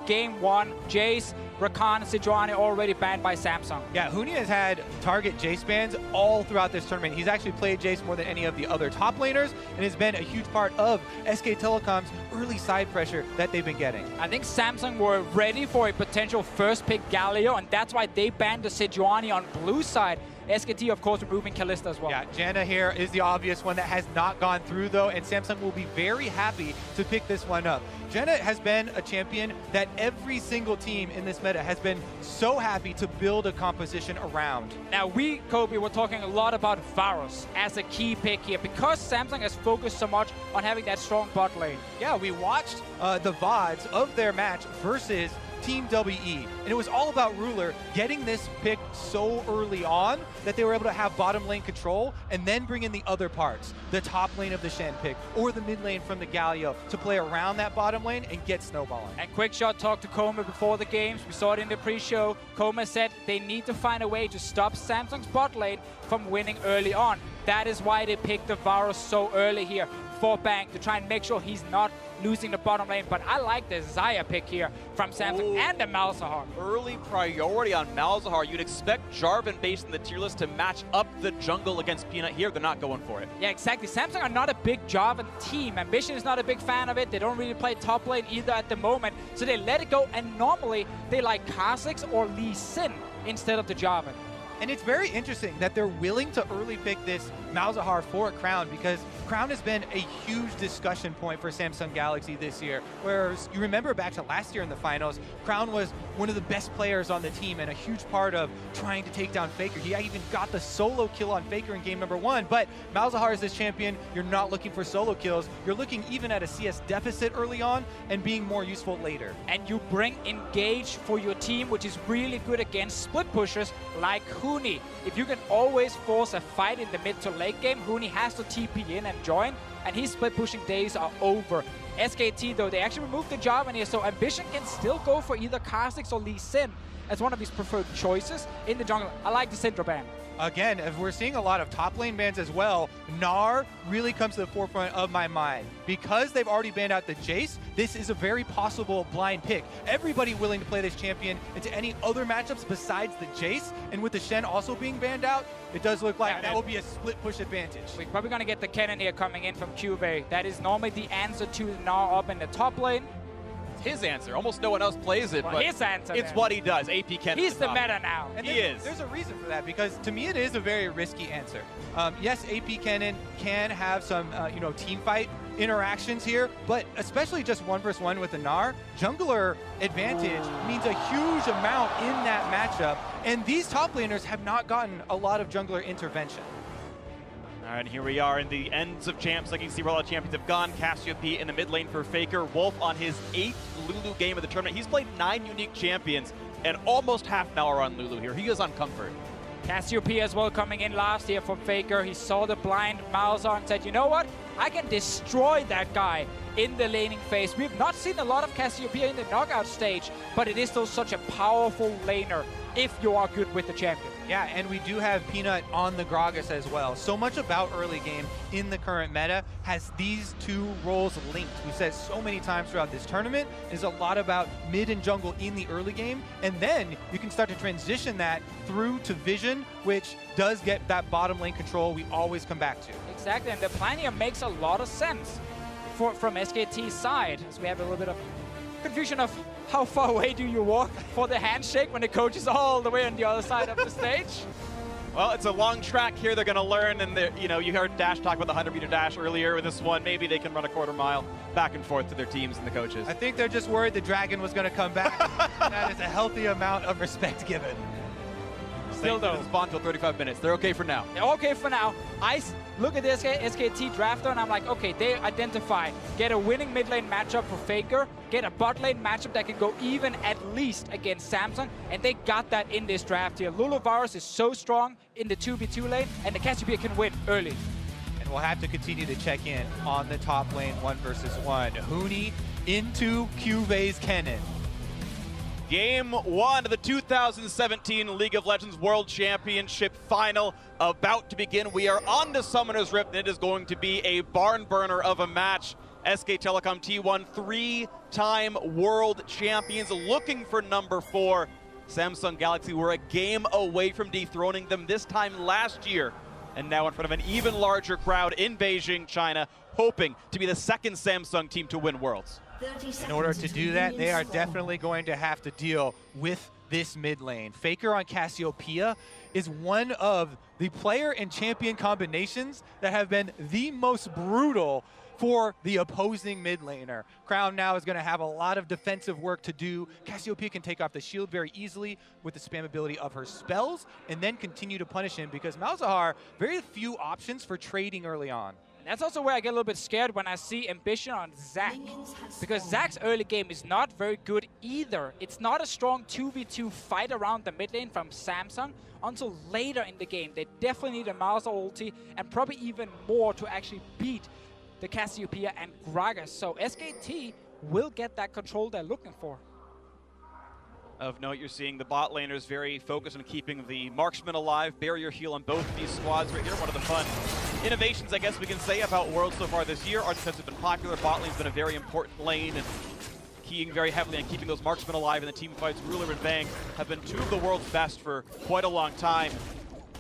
Game 1, Jace, Rakan, and Sejuani already banned by Samsung. Yeah, Huni has had target Jace bans all throughout this tournament. He's actually played Jace more than any of the other top laners and has been a huge part of SK Telecom's early side pressure that they've been getting. I think Samsung were ready for a potential first pick Galio, and that's why they banned the Sejuani on blue side. SKT, of course, removing Kalista as well. Yeah, Janna here is the obvious one that has not gone through, though, and Samsung will be very happy to pick this one up. Janna has been a champion that every single team in this meta has been so happy to build a composition around. Now, we, Kobe, were talking a lot about Varus as a key pick here because Samsung has focused so much on having that strong bot lane. Yeah, we watched the VODs of their match versus Team WE, and it was all about Ruler getting this pick so early on that they were able to have bottom lane control and then bring in the other parts, the top lane of the Shen pick or the mid lane from the Galio to play around that bottom lane and get snowballing. And Quickshot talked to Koma before the games. We saw it in the pre-show. Koma said they need to find a way to stop Samsung's bot lane from winning early on. That is why they picked the Varus so early here for Bang, to try and make sure he's not losing the bottom lane. But I like the Xayah pick here from Samsung and the Malzahar. Early priority on Malzahar. You'd expect Jarvan based in the tier list to match up the jungle against Peanut here. They're not going for it. Yeah, exactly. Samsung are not a big Jarvan team. Ambition is not a big fan of it. They don't really play top lane either at the moment. So they let it go, and normally they like Kha'Zix or Lee Sin instead of the Jarvan. And it's very interesting that they're willing to early pick this Malzahar for a Crown, because Crown has been a huge discussion point for Samsung Galaxy this year. Whereas you remember back to last year in the finals, Crown was one of the best players on the team and a huge part of trying to take down Faker. He even got the solo kill on Faker in game number 1. But Malzahar is this champion. You're not looking for solo kills. You're looking even at a CS deficit early on and being more useful later. And you bring engage for your team, which is really good against split pushers like Huni. If you can always force a fight in the mid to late game, Huni has to TP in and join, and his split pushing days are over. SKT, though, they actually removed the Jarvan here, so Ambition can still go for either Kha'Zix or Lee Sin as one of his preferred choices in the jungle. I like the Syndra ban. Again, if we're seeing a lot of top lane bans as well, Gnar really comes to the forefront of my mind. Because they've already banned out the Jace, this is a very possible blind pick. Everybody willing to play this champion into any other matchups besides the Jace, and with the Shen also being banned out, it does look like that will be a split push advantage. We're probably going to get the cannon here coming in from Cuvee. That is normally the answer to Gnar up in the top lane. His answer. Almost no one else plays it, Well, but his answer it's then. what he does. AP Ken. He's the meta now. And He is. There's a reason for that, because to me it is a very risky answer. Yes, AP Kennen can have some team fight interactions here, but especially just 1v1 with the Gnar, jungler advantage means a huge amount in that matchup, and these top laners have not gotten a lot of jungler intervention. All right, here we are in the ends of champs. Like you can see where all the champions have gone. Cassiopeia in the mid lane for Faker. Wolf on his 8th Lulu game of the tournament. He's played 9 unique champions and almost half an hour on Lulu here. He is on comfort. Cassiopeia as well coming in last year from Faker. He saw the blind Malzahar and said, you know what? I can destroy that guy in the laning phase. We've not seen a lot of Cassiopeia in the knockout stage, but it is still such a powerful laner if you are good with the champion. Yeah, and we do have Peanut on the Gragas as well. So much about early game in the current meta has these two roles linked. We've said so many times throughout this tournament, is a lot about mid and jungle in the early game, and then you can start to transition that through to Vision, which does get that bottom lane control we always come back to. Exactly, and the plan here makes a lot of sense from SKT's side, as we have a little bit of confusion of how far away do you walk for the handshake when the coach is all the way on the other side of the stage. Well, it's a long track here. They're going to learn, and you heard Dash talk about the 100-meter dash earlier with this one. Maybe they can run a quarter mile back and forth to their teams and the coaches. I think they're just worried the dragon was going to come back. That is a healthy amount of respect given. Still though, spawn till 35 minutes. They're okay for now. They're okay for now. I look at the SKT drafter and I'm like, okay, they identify, get a winning mid lane matchup for Faker, get a bot lane matchup that can go even at least against Samsung, and they got that in this draft here. Lulu Varus is so strong in the 2v2 lane, and the Cassiopeia can win early. And we'll have to continue to check in on the top lane 1 versus 1. Huni into Cuve's Kennen. Game 1 of the 2017 League of Legends World Championship Final about to begin. We are on to Summoner's Rift, and it is going to be a barn burner of a match. SK Telecom T1, 3-time world champions, looking for number 4. Samsung Galaxy were a game away from dethroning them this time last year, and now in front of an even larger crowd in Beijing, China, hoping to be the second Samsung team to win Worlds. In order to do that, they are definitely going to have to deal with this mid lane. Faker on Cassiopeia is one of the player and champion combinations that have been the most brutal for the opposing mid laner. Crown now is going to have a lot of defensive work to do. Cassiopeia can take off the shield very easily with the spammability of her spells and then continue to punish him because Malzahar, very few options for trading early on. That's also where I get a little bit scared when I see Ambition on Zac, because Zac's early game is not very good either. It's not a strong 2v2 fight around the mid lane from Samsung until later in the game. They definitely need a Malzahar ulti and probably even more to actually beat the Cassiopeia and Gragas. So SKT will get that control they're looking for. Of note, you're seeing the bot laners very focused on keeping the marksman alive, barrier heal on both of these squads right here. One of the fun innovations, I guess we can say, about Worlds so far this year. Our defense has been popular. Bot lane's been a very important lane, and keying very heavily on keeping those marksmen alive in the team fights. Ruler and Bang have been two of the world's best for quite a long time.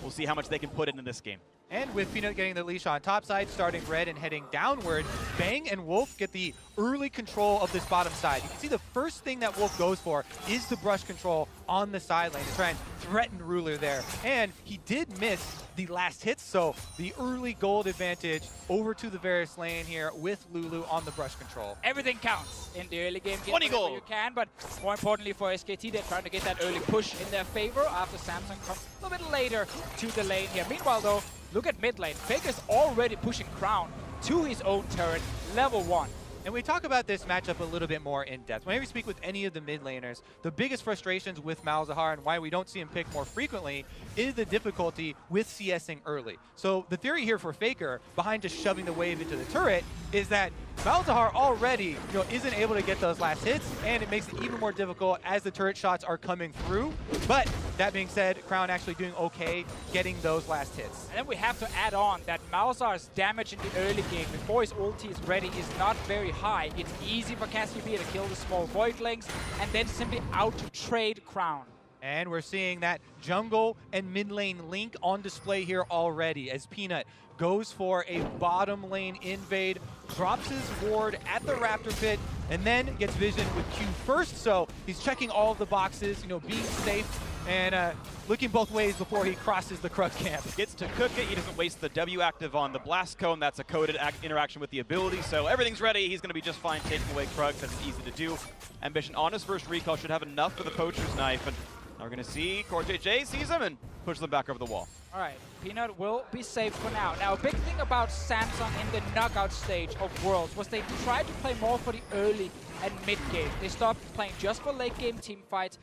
We'll see how much they can put in this game. And with Peanut getting the leash on top side, starting red and heading downward, Bang and Wolf get the early control of this bottom side. You can see the first thing that Wolf goes for is the brush control on the side lane to try and threaten Ruler there. And he did miss the last hits, so the early gold advantage over to the Varus lane here with Lulu on the brush control. Everything counts in the early game. Get 20 gold. You can, but more importantly for SKT, they're trying to get that early push in their favor after Samsung comes a little bit later to the lane here. Meanwhile, though, look at mid lane. Faker's already pushing Crown to his own turret, level 1. And we talk about this matchup a little bit more in depth. Whenever we speak with any of the mid laners, the biggest frustrations with Malzahar and why we don't see him pick more frequently is the difficulty with CSing early. So the theory here for Faker, behind just shoving the wave into the turret, is that Malzahar already isn't able to get those last hits, and it makes it even more difficult as the turret shots are coming through. But that being said, Crown actually doing okay getting those last hits. And then we have to add on that Malzahar's damage in the early game before his ulti is ready is not very high. It's easy for Cassiopeia to kill the small voidlings and then simply out-trade Crown. And we're seeing that jungle and mid lane link on display here already as Peanut goes for a bottom lane invade, drops his ward at the Raptor Pit, and then gets vision with Q first. So he's checking all of the boxes, being safe and looking both ways before he crosses the Krug camp. Gets to cook it. He doesn't waste the W active on the Blast Cone. That's a coded interaction with the ability. So everything's ready. He's going to be just fine taking away Krug. That's easy to do. Ambition on his first recall should have enough for the Poacher's Knife. And now we're going to see CoreJJ sees him and pushes them back over the wall. All right, Peanut will be safe for now. Now, a big thing about Samsung in the knockout stage of Worlds was they tried to play more for the early and mid game. They stopped playing just for late game team fights,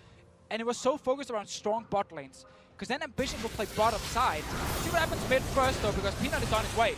and it was so focused around strong bot lanes. Because then Ambition will play bottom side. See what happens mid first, though, because Peanut is on his way.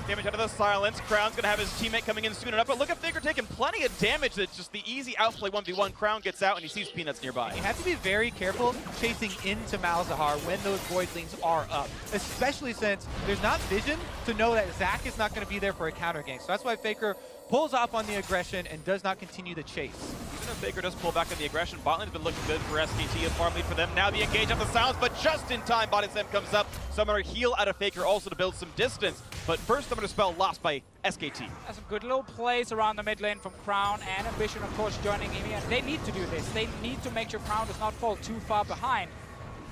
Damage out of the silence. Crown's going to have his teammate coming in soon enough. But look at Faker taking plenty of damage. That's just the easy outplay 1v1. Crown gets out and he sees Peanuts nearby. You have to be very careful chasing into Malzahar when those voidlings are up, especially since there's not vision to know that Zac is not going to be there for a counter gank. So that's why Faker pulls off on the aggression and does not continue the chase. Even if Faker does pull back on the aggression, bot lane's been looking good for SKT. A farm lead for them. Now the engage of the silence, but just in time, Body Slam comes up. Summoner heal out of Faker also to build some distance. But first, Summoner spell lost by SKT. That's some good little plays around the mid lane from Crown and Ambition, of course, joining in here. They need to do this. They need to make sure Crown does not fall too far behind.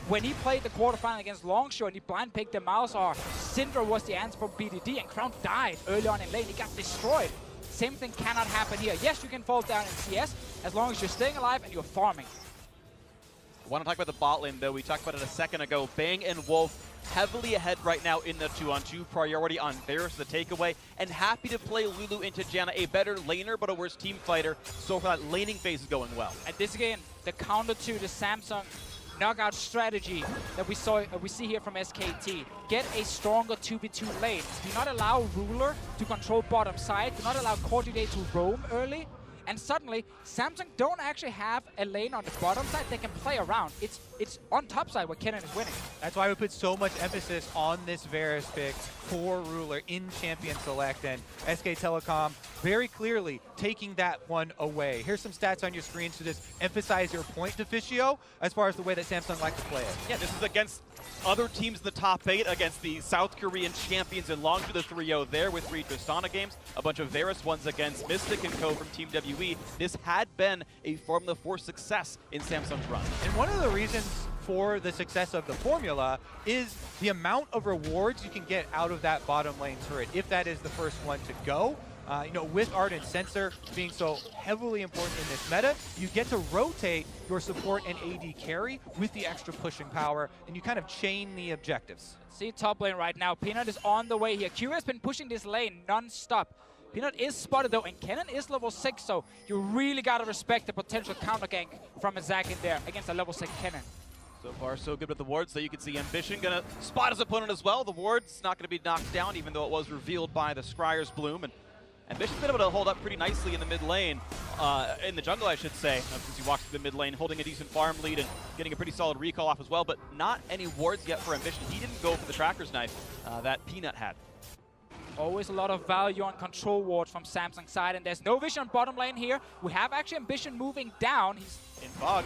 When he played the quarterfinal against Longshore and he blind picked the Malzahar, Syndra was the answer for BDD, and Crown died early on in lane. He got destroyed. Same thing cannot happen here. Yes, you can fall down in CS as long as you're staying alive and you're farming. I want to talk about the bot lane, though. We talked about it a second ago. Bang and Wolf heavily ahead right now in the 2-on-2. Priority on Varus, the takeaway. And happy to play Lulu into Janna, a better laner but a worse team fighter. So far, that laning phase is going well. And this again, the counter to the Samsung knockout strategy that we see here from SKT. Get a stronger 2v2 lane. Do not allow Ruler to control bottom side. Do not allow CoreJJ to roam early. And suddenly, Samsung don't actually have a lane on the bottom side they can play around. It's on top side where Kennen is winning. That's why we put so much emphasis on this Varus pick for Ruler in Champion Select, and SK Telecom very clearly taking that one away. Here's some stats on your screen to just emphasize your point, Deficio, as far as the way that Samsung like to play it. Yeah, this is against other teams in the top 8, against the South Korean champions in Longzhu, the 3-0 there with 3 Tristana games, a bunch of Varus ones against Mystic and Co. from Team WE. This had been a formula for success in Samsung's run. And one of the reasons for the success of the formula is the amount of rewards you can get out of that bottom lane turret, if that is the first one to go. You know, with Ardent Sensor being so heavily important in this meta, you get to rotate your support and AD carry with the extra pushing power, and you kind of chain the objectives. See top lane right now. Peanut is on the way here. Q has been pushing this lane non-stop. Peanut is spotted though, and Kennen is level 6, so you really gotta respect the potential counter gank from a Zac in there against a level 6 Kennen. So far, so good with the wards. So you can see Ambition gonna spot his opponent as well. The ward's not gonna be knocked down, even though it was revealed by the Scryer's Bloom. And Ambition's been able to hold up pretty nicely in the mid lane, in the jungle, I should say, since he walks through the mid lane, holding a decent farm lead and getting a pretty solid recall off as well. But not any wards yet for Ambition. He didn't go for the Tracker's Knife that Peanut had. Always a lot of value on control ward from Samsung's side, and there's no vision on bottom lane here. We have actually Ambition moving down. He's In fog.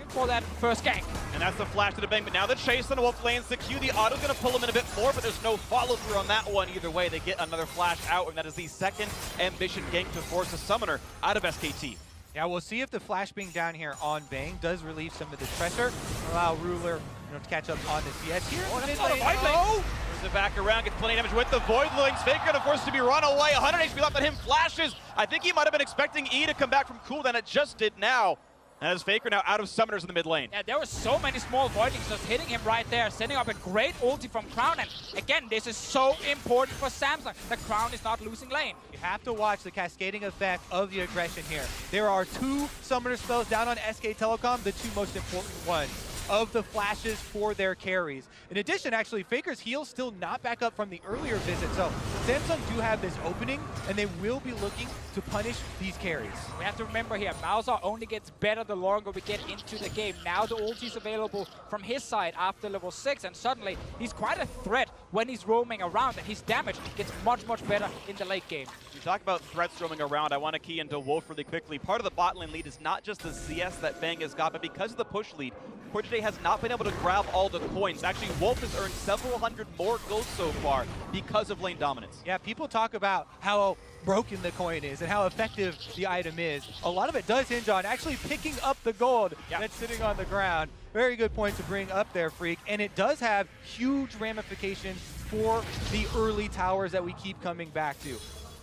looking for that first gank. And that's the flash to the bank, but now the chase on the Wolf lanes the Q. The auto's going to pull him in a bit more, but there's no follow-through on that one either way. They get another flash out, and that is the second Ambition gank to force a summoner out of SKT. Yeah, we'll see if the flash being down here on Bang does relieve some of the pressure, allow Ruler to catch up on the CS here. Oh, Mid that's not a lane. Void lane. Oh! Brings it back around, gets plenty of damage with the Void Lings. Faker gonna force to be run away. 100 HP left on him, flashes. I think he might have been expecting E to come back from cooldown. It just did now. And as Faker now out of summoners in the mid lane. Yeah, there were so many small voidings just hitting him right there, setting up a great ulti from Crown. And again, this is so important for Samsung. The Crown is not losing lane. You have to watch the cascading effect of the aggression here. There are 2 summoner spells down on SK Telecom, the 2 most important ones of the flashes for their carries. In addition, actually, Faker's heal still not back up from the earlier visit, so Samsung do have this opening, and they will be looking to punish these carries. We have to remember here, Mauser only gets better the longer we get into the game. Now the ulti is available from his side after level 6, and suddenly he's quite a threat when he's roaming around, and his damage gets much, much better in the late game. You talk about threats roaming around. I want to key into Wolf really quickly. Part of the bot lane lead is not just the CS that Bang has got, but because of the push lead, Portage has not been able to grab all the coins. Actually, Wolf has earned several hundred more gold so far because of lane dominance. Yeah, people talk about how broken the coin is and how effective the item is. A lot of it does hinge on actually picking up the gold that's sitting on the ground. Very good point to bring up there, Freak. And it does have huge ramifications for the early towers that we keep coming back to.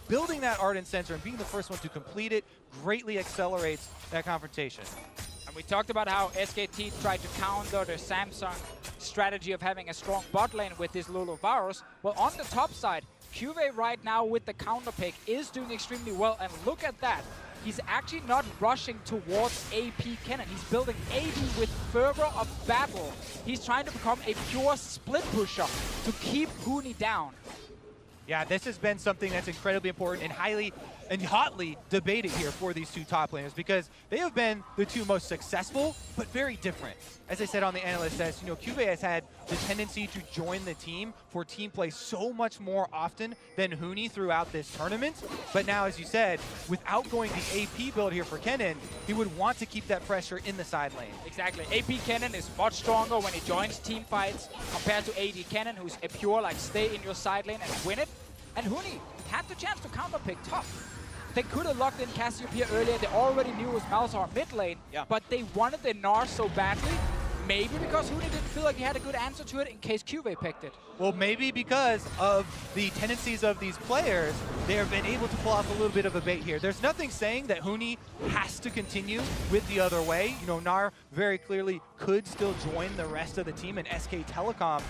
Building that Ardent Sensor and being the first one to complete it greatly accelerates that confrontation. And we talked about how SKT tried to counter the Samsung strategy of having a strong bot lane with this Lulu Varus. Well, on the top side, Cuvée right now with the counter pick is doing extremely well, and look at that. He's actually not rushing towards AP Kennen. He's building AD with fervor of battle. He's trying to become a pure split pusher to keep Huni down. Yeah, this has been something that's incredibly important and highly and hotly debated here for these 2 top laners, because they have been the 2 most successful, but very different. As I said on the analyst test, Cuvée has had the tendency to join the team for team play so much more often than Huni throughout this tournament. But now, as you said, without going the AP build here for Kennen, he would want to keep that pressure in the side lane. Exactly. AP Kennen is much stronger when he joins team fights compared to AD Kennen, who's a pure, like, stay in your side lane and win it. And Huni had the chance to counterpick top. They could have locked in Cassiopeia earlier. They already knew it was Malzahar mid lane, but they wanted the Gnar so badly. Maybe because Huni didn't feel like he had a good answer to it in case Cuvée picked it. Well, maybe because of the tendencies of these players, they have been able to pull off a little bit of a bait here. There's nothing saying that Huni has to continue with the other way. Gnar very clearly could still join the rest of the team, and SK Telecom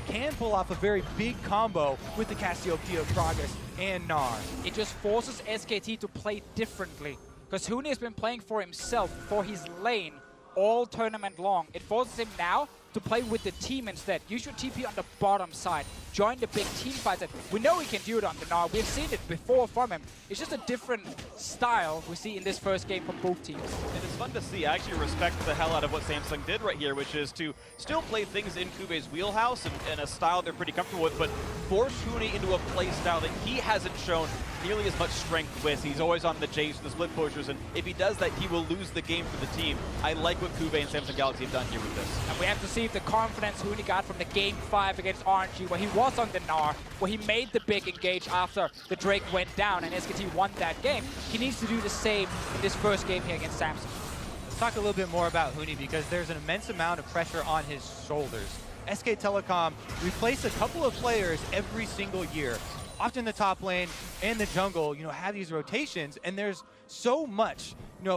can pull off a very big combo with the Cassiopeia Progress and Gnar. It just forces SKT to play differently, because Huni has been playing for himself, for his lane, all tournament long. It forces him now to play with the team instead. Use your TP on the bottom side. Join the big team fights. We know he can do it on the Gnar. We've seen it before from him. It's just a different style we see in this first game from both teams. And it's fun to see. I actually respect the hell out of what Samsung did right here, which is to still play things in Kuve's wheelhouse and a style they're pretty comfortable with, but force Huni into a play style that he hasn't shown nearly as much strength with. He's always on the Jace and the split pushers, and if he does that, he will lose the game for the team. I like what Kuve and Samsung Galaxy have done here with this. And we have to see if the confidence Huni got from the Game 5 against RNG, where he was on the Gnar, where he made the big engage after the Drake went down and SKT won that game. He needs to do the same in this first game here against Samsung. Let's talk a little bit more about Huni because there's an immense amount of pressure on his shoulders. SK Telecom replace a couple of players every single year. Often the top lane and the jungle, have these rotations, and there's so much,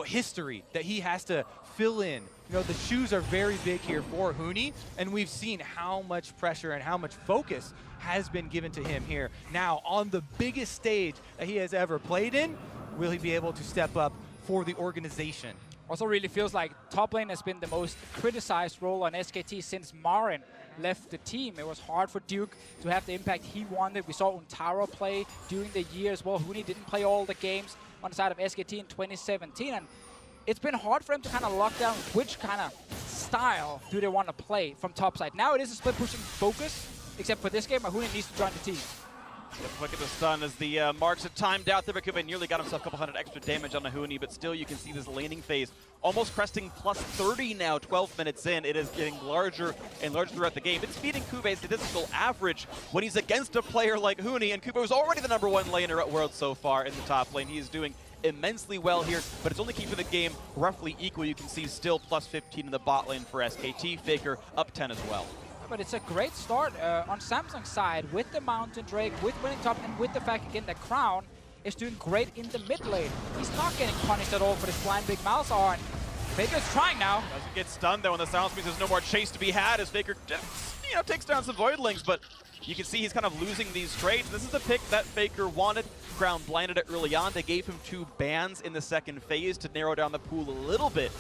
history that he has to fill in. The shoes are very big here for Huni, and we've seen how much pressure and how much focus has been given to him here. Now, on the biggest stage that he has ever played in, will he be able to step up for the organization? Also really feels like top lane has been the most criticized role on SKT since Marin left the team. It was hard for Duke to have the impact he wanted. We saw Untaro play during the year as well. Huni didn't play all the games on the side of SKT in 2017, and it's been hard for him to kind of lock down which kind of style do they want to play from top side. Now it is a split pushing focus, except for this game, Huni needs to join the team. Look at the stun as the marks are timed out there. Kuve nearly got himself a couple hundred extra damage on the Huni, but still you can see this laning phase almost cresting plus 30 now, 12 minutes in. It is getting larger and larger throughout the game. It's beating Kuve's statistical average when he's against a player like Huni, and Kuve was already the #1 laner at Worlds so far in the top lane. He is doing immensely well here, but it's only keeping the game roughly equal. You can see still plus 15 in the bot lane for SKT. Faker up 10 as well. But it's a great start on Samsung's side with the Mountain Drake, with winning top, and with the fact again that Crown is doing great in the mid lane. He's not getting punished at all for this blind big Malzahar, and Faker's trying now. Doesn't get stunned though, and the silence means there's no more chase to be had as Faker just, takes down some Voidlings, but you can see he's kind of losing these trades. This is the pick that Faker wanted. Crown blinded it early on. They gave him 2 bans in the second phase to narrow down the pool a little bit.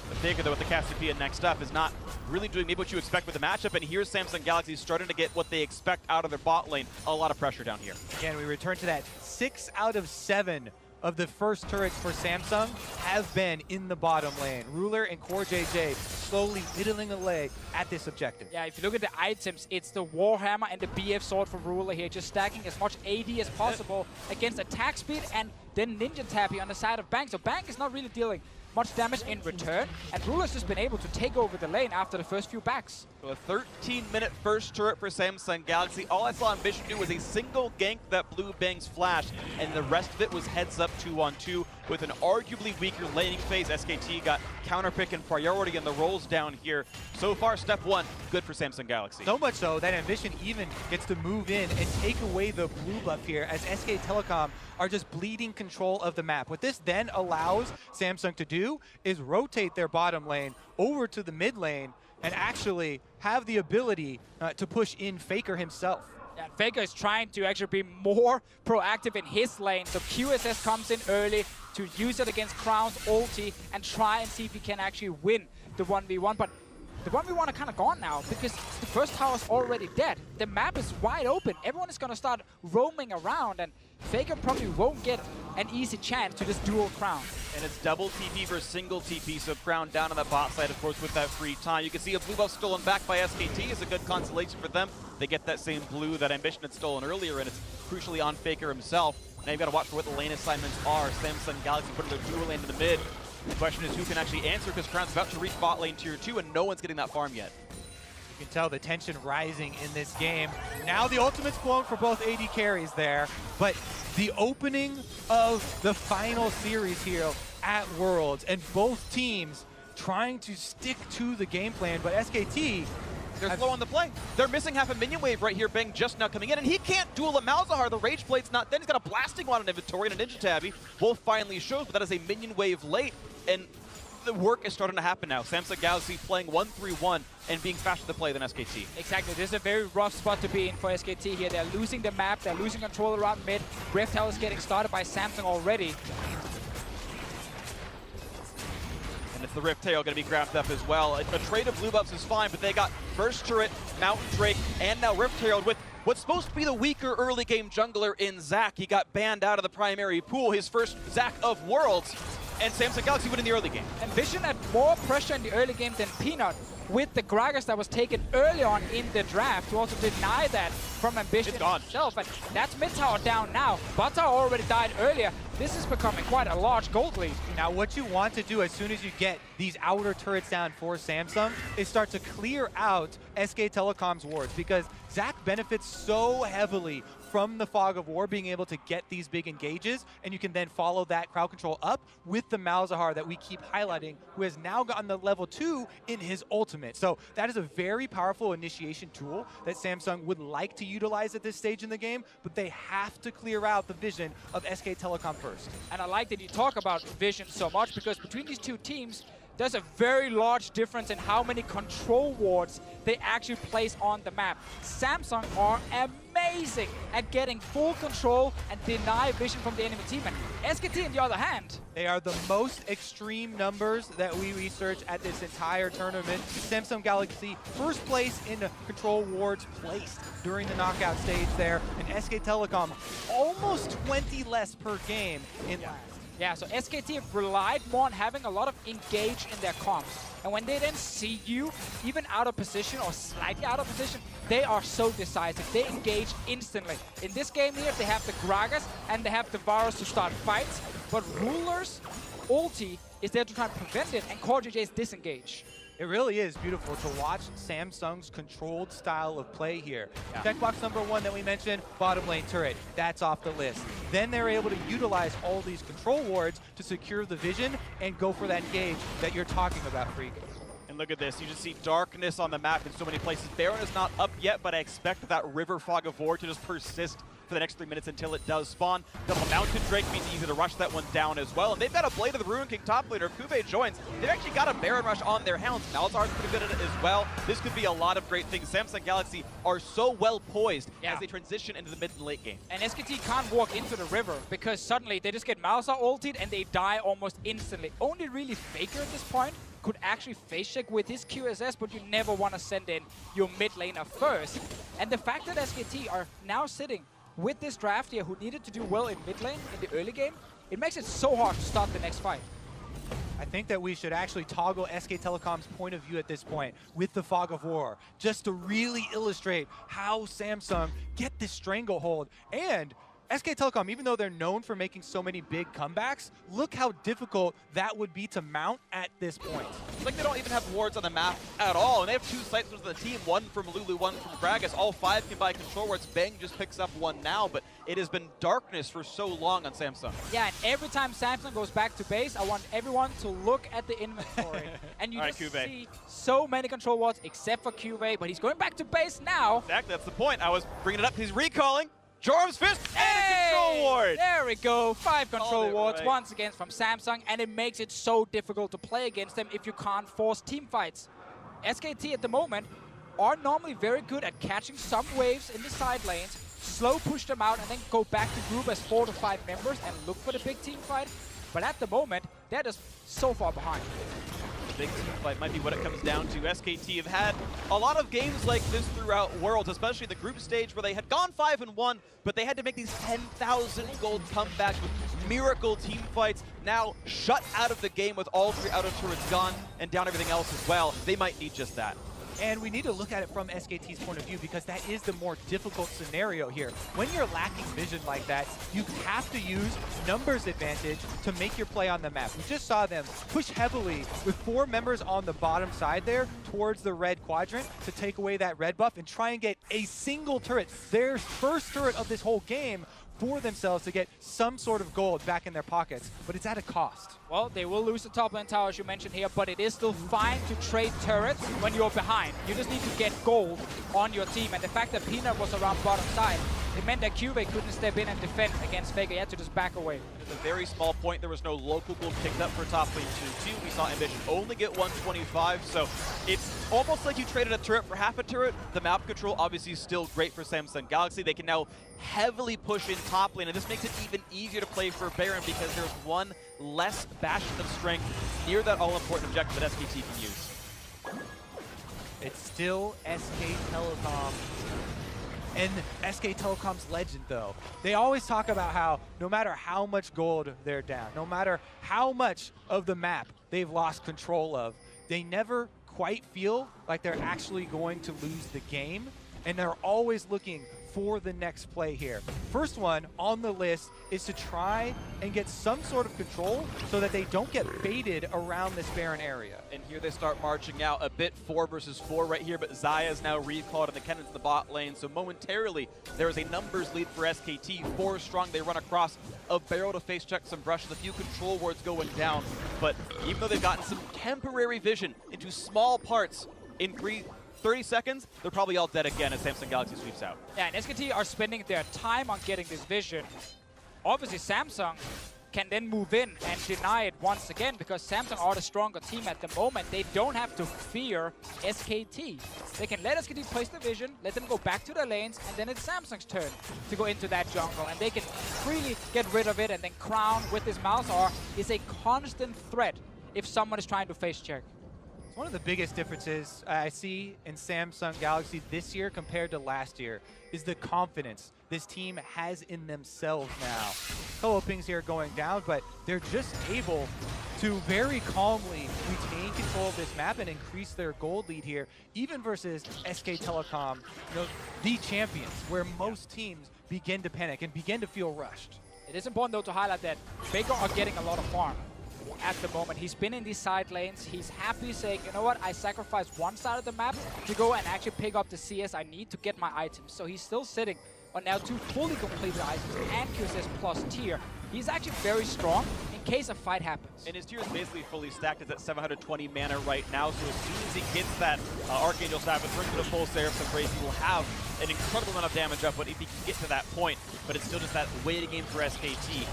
But Faker, though, with the Cassiopeia next up, is not really doing maybe what you expect with the matchup. And here's Samsung Galaxy starting to get what they expect out of their bot lane. A lot of pressure down here. Again, we return to that 6 out of 7 of the first turrets for Samsung have been in the bottom lane. Ruler and Core JJ slowly whittling away at this objective. Yeah, if you look at the items, it's the Warhammer and the BF sword for Ruler here, just stacking as much AD as possible against attack speed, and then Ninja Tappy on the side of Bang. So Bang is not really dealing much damage in return, and Ruler's just been able to take over the lane after the first few backs. So a 13-minute first turret for Samsung Galaxy. All I saw Ambition do was a single gank that blew Bang's flash, and the rest of it was heads up 2-on-2 with an arguably weaker laning phase. SKT got counterpick and priority and the rolls down here. So far, step 1, good for Samsung Galaxy. So much so that Ambition even gets to move in and take away the blue buff here as SK Telecom are just bleeding control of the map. What this then allows Samsung to do is rotate their bottom lane over to the mid lane and actually have the ability to push in Faker himself. Yeah, Faker is trying to actually be more proactive in his lane, so QSS comes in early to use it against Crown's ulti and try and see if he can actually win the 1v1, but the 1v1 are kind of gone now because the first tower is already dead. The map is wide open. Everyone is going to start roaming around, and Faker probably won't get an easy chance to just duel Crown. And it's double TP versus single TP, so Crown down on the bot side, of course, with that free time. You can see a blue buff stolen back by SKT is a good consolation for them. They get that same blue that Ambition had stolen earlier, and it's crucially on Faker himself. Now you've got to watch for what the lane assignments are. Samsung Galaxy putting their dual lane in the mid. The question is who can actually answer, because Crown's about to reach bot lane tier 2, and no one's getting that farm yet. You can tell the tension rising in this game. Now the ultimate's blown for both AD carries there, but the opening of the final series here at Worlds, and both teams trying to stick to the game plan, but SKT, they're slow on the play. They're missing half a minion wave right here. Bang just now coming in, and he can't duel a Malzahar. The Rage Blade's not dead. He's got a Blasting Wand in inventory and a Ninja Tabby. Wolf finally shows, but that is a minion wave late, and the work is starting to happen now. Samsung Galaxy playing 1-3-1 and being faster to play than SKT. Exactly. This is a very rough spot to be in for SKT here. They're losing the map. They're losing control around mid. Rift Hell is getting started by Samsung already. And turrets. The Rift Tail going to be grabbed up as well. A trade of blue buffs is fine, but they got first turret, Mountain Drake, and now Rift Tail with what's supposed to be the weaker early game jungler in Zac. He got banned out of the primary pool, his first Zac of Worlds, and Samsung Galaxy win in the early game. And Vision had more pressure in the early game than Peanut, with the Gragas that was taken early on in the draft to also deny that from Ambition himself. And that's mid tower down now. Bot tower already died earlier. This is becoming quite a large gold lead. Now what you want to do as soon as you get these outer turrets down for Samsung is start to clear out SK Telecom's wards, because Zac benefits so heavily from the Fog of War being able to get these big engages, and you can then follow that crowd control up with the Malzahar that we keep highlighting, who has now gotten the level 2 in his ultimate. So that is a very powerful initiation tool that Samsung would like to utilize at this stage in the game, but they have to clear out the vision of SK Telecom first. And I like that you talk about Vision so much, because between these two teams, there's a very large difference in how many control wards they actually place on the map. Samsung are amazing at getting full control and deny vision from the enemy team. And SKT, on the other hand, they are the most extreme numbers that we researched at this entire tournament. Samsung Galaxy first place in the control wards placed during the knockout stage there, and SK Telecom almost 20 less per game in last. Yeah, so SKT have relied more on having a lot of engage in their comps. And when they then see you, even out of position or slightly out of position, they are so decisive. They engage instantly. In this game here, they have the Gragas and they have the Varus to start fights. But Ruler's ulti is there to try and prevent it, and Core JJ's disengage. It really is beautiful to watch Samsung's controlled style of play here. Checkbox number 1 that we mentioned, bottom lane turret. That's off the list. Then they're able to utilize all these control wards to secure the vision and go for that engage that you're talking about, Freak. And look at this, you just see darkness on the map in so many places. Baron is not up yet, but I expect that River Fog of War to just persist for the next 3 minutes until it does spawn. Double Mountain Drake means easy to rush that one down as well. And they've got a Blade of the Ruin King top laner. If Kuve joins, they've actually got a Baron Rush on their hounds. Malzahar's pretty good at it as well. This could be a lot of great things. Samsung Galaxy are so well poised as they transition into the mid and late game. And SKT can't walk into the river because suddenly they just get Malzahar ulted and they die almost instantly. Only really Faker at this point could actually face check with his QSS, but you never want to send in your mid laner first. And the fact that SKT are now sitting with this draft here, who needed to do well in mid lane in the early game, it makes it so hard to start the next fight. I think that we should actually toggle SK Telecom's point of view at this point with the Fog of War, just to really illustrate how Samsung get this stranglehold. And SK Telecom, even though they're known for making so many big comebacks, look how difficult that would be to mount at this point. It's like they don't even have wards on the map at all, and they have 2 sights for the team, one from Lulu, one from Gragas. All 5 can buy control wards. Bang just picks up one now, but it has been darkness for so long on Samsung. Yeah, and every time Samsung goes back to base, I want everyone to look at the inventory. And you just see so many control wards, except for Kuve, but he's going back to base now. Exactly, that's the point. I was bringing it up. He's recalling. Jorm's Fist and a control ward! There we go, 5 control wards once again from Samsung, and it makes it so difficult to play against them if you can't force team fights. SKT at the moment are normally very good at catching some waves in the side lanes, slow push them out, and then go back to group as 4 to 5 members and look for the big team fight. But at the moment, they're just so far behind. Big team fight might be what it comes down to. SKT have had a lot of games like this throughout Worlds, especially the group stage where they had gone 5-1, but they had to make these 10,000 gold comebacks with miracle team fights. Now shut out of the game with all 3 outer turrets gone and down everything else as well. They might need just that. And we need to look at it from SKT's point of view, because that is the more difficult scenario here. When you're lacking vision like that, you have to use numbers advantage to make your play on the map. We just saw them push heavily with 4 members on the bottom side there towards the red quadrant to take away that red buff and try and get a single turret, their first turret of this whole game, for themselves to get some sort of gold back in their pockets, but it's at a cost. Well, they will lose the top lane tower, as you mentioned here, but it is still fine to trade turrets when you're behind. You just need to get gold on your team, and the fact that Peanut was around bottom side, it meant that Kuve couldn't step in and defend against Faker. He had to just back away. At a very small point, there was no local gold picked up for top lane 2-2. We saw Ambition only get 125, so it's almost like you traded a turret for half a turret. The map control obviously is still great for Samsung Galaxy. They can now heavily push in top lane, and this makes it even easier to play for Baron because there's one less bastion of strength near that all-important objective that SKT can use. It's still SK Telecom. And SK Telecom's legend, though. They always talk about how no matter how much gold they're down, no matter how much of the map they've lost control of, they never quite feel like they're actually going to lose the game. And they're always looking for the next play here. First one on the list is to try and get some sort of control so that they don't get baited around this Baron area. And here they start marching out a bit 4 versus 4 right here, but Xayah is now recalled and the Cannon's in the bot lane, so momentarily there is a numbers lead for SKT. 4 strong, they run across a barrel to face check some brushes, a few control wards going down, but even though they've gotten some temporary vision into small parts in 30 seconds, they're probably all dead again as Samsung Galaxy sweeps out. Yeah, and SKT are spending their time on getting this vision. Obviously, Samsung can then move in and deny it once again because Samsung are the stronger team at the moment. They don't have to fear SKT. They can let SKT place the vision, let them go back to their lanes, and then it's Samsung's turn to go into that jungle. And they can freely get rid of it, and then Crown with his Malzahar is a constant threat if someone is trying to face check. One of the biggest differences I see in Samsung Galaxy this year compared to last year is the confidence this team has in themselves now. Solo pings here going down, but they're just able to very calmly retain control of this map and increase their gold lead here, even versus SK Telecom, the champions, where most teams begin to panic and begin to feel rushed. It is important, though, to highlight that Faker are getting a lot of farm at the moment. He's been in these side lanes. He's happy saying, you know what, I sacrificed one side of the map to go and actually pick up the CS I need to get my items. So he's still sitting on now 2 fully completed items and QSS plus tier. He's actually very strong in case a fight happens. And his tier is basically fully stacked. It's at 720 mana right now, so as soon as he gets that Archangel Staff and brings it a full Seraph's Embrace, he will have an incredible amount of damage up if he can get to that point. But it's still just that waiting game for SKT.